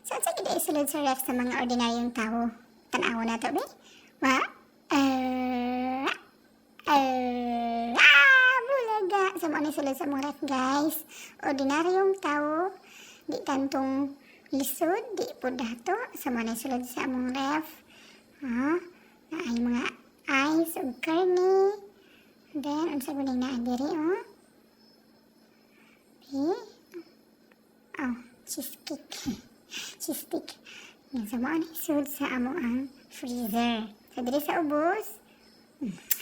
Saan sa gid isulod sa ref sa mga ordinaryong tao? Tanaw na to, be? Wa? Bulaga! Sa mga isulod sa mga ref, guys. Ordinaryong tao, di tantong lisod, di po dato. Sa mga isulod sa mga ref. Na ay mga ice o karne. Then, unsa ba na diri, oh? Cheesecake. Cheesecake. Yan sa mga isod sa amo ang freezer. So, diri sa ubos,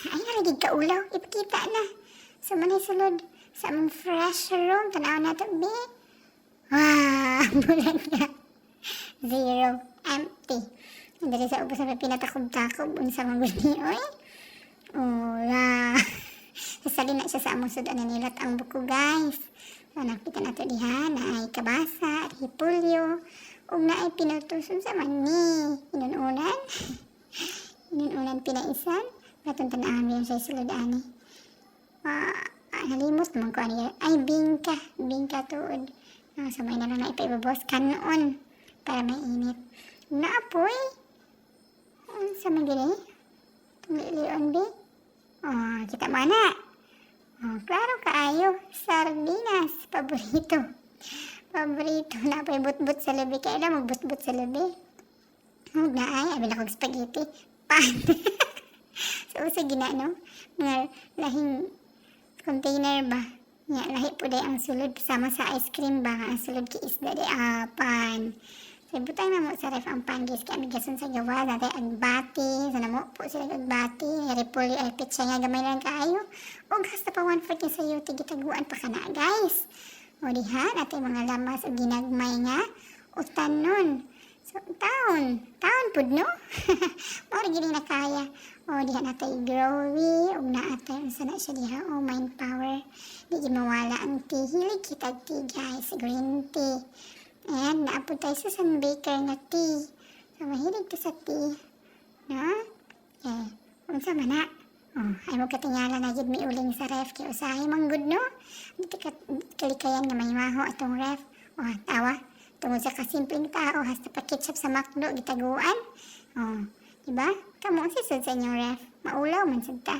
ay, nalagig ka ulaw. Ipakita na. Sa mga isulod sa among fresh room. Tanaw na to, be. Bulan na. 0. Empty. Diri sa ubos na pinatakob-takob. Unsa mga guni, oy. Sasali na siya sa among sudan na nilat ang buko, guys. So, nakita na ito diha na ay kabasa, repolyo, o na ay pinutuson sa mani. Inununan. Inununan pinaisan. Katong tanaan mo yung sa isulod ani. Nalimot naman ko ano. Ay, bingka. Bingka tuod. So, may na lang na ipaibabos. Kanon. Para mainit. Naapoy. Sa magili. Tumilion, be. Kita mo na. Klaro kaayo. Sardinas. Paborito. Paborito. Naapoy but-but sa lubi. Kaya lang magbut-but sa lubi. Huwag na ay. Abi na kong spaghetti. Pan. So, usa gina, no? Mga lahing container ba? Nga, lahi po day ang sulod. Sama sa ice cream ba? Ang sulod ki isda day. Pan. So, butang na mo sa ref ang pan. Kaya amigason sa gawa. Dati agbati. Sana mo po sila agbati. Repolyo ay pitsa nga. Gamay lang kaayo. O gasta pa 1/4 niya sa iyo. Tigitaguan pa ka na, guys. O diha. Natin mga lamas o ginagmay nga. O tanon. So, taon pud, no? Mao gini na kaya. O diha natay growy, ug naatay unsa na siya diha, mind power. Di gid mawala ang tea. Hilig kita tea, guys, green tea. And naapod tayo sa sunbaker na tea. So, mahilig ka sa tea. No? Unsa man na? Ay mo katingala na gid mi uling sa ref kay usahay man good, no? Di kalikayan nga may maho atong ref. Tawa. Tungod sa kasimpleng tao, hasta pa ketchup sa McDo, gitaguan. Diba? Kamu ang sisod sa inyong ref. Maulaw man sad ta.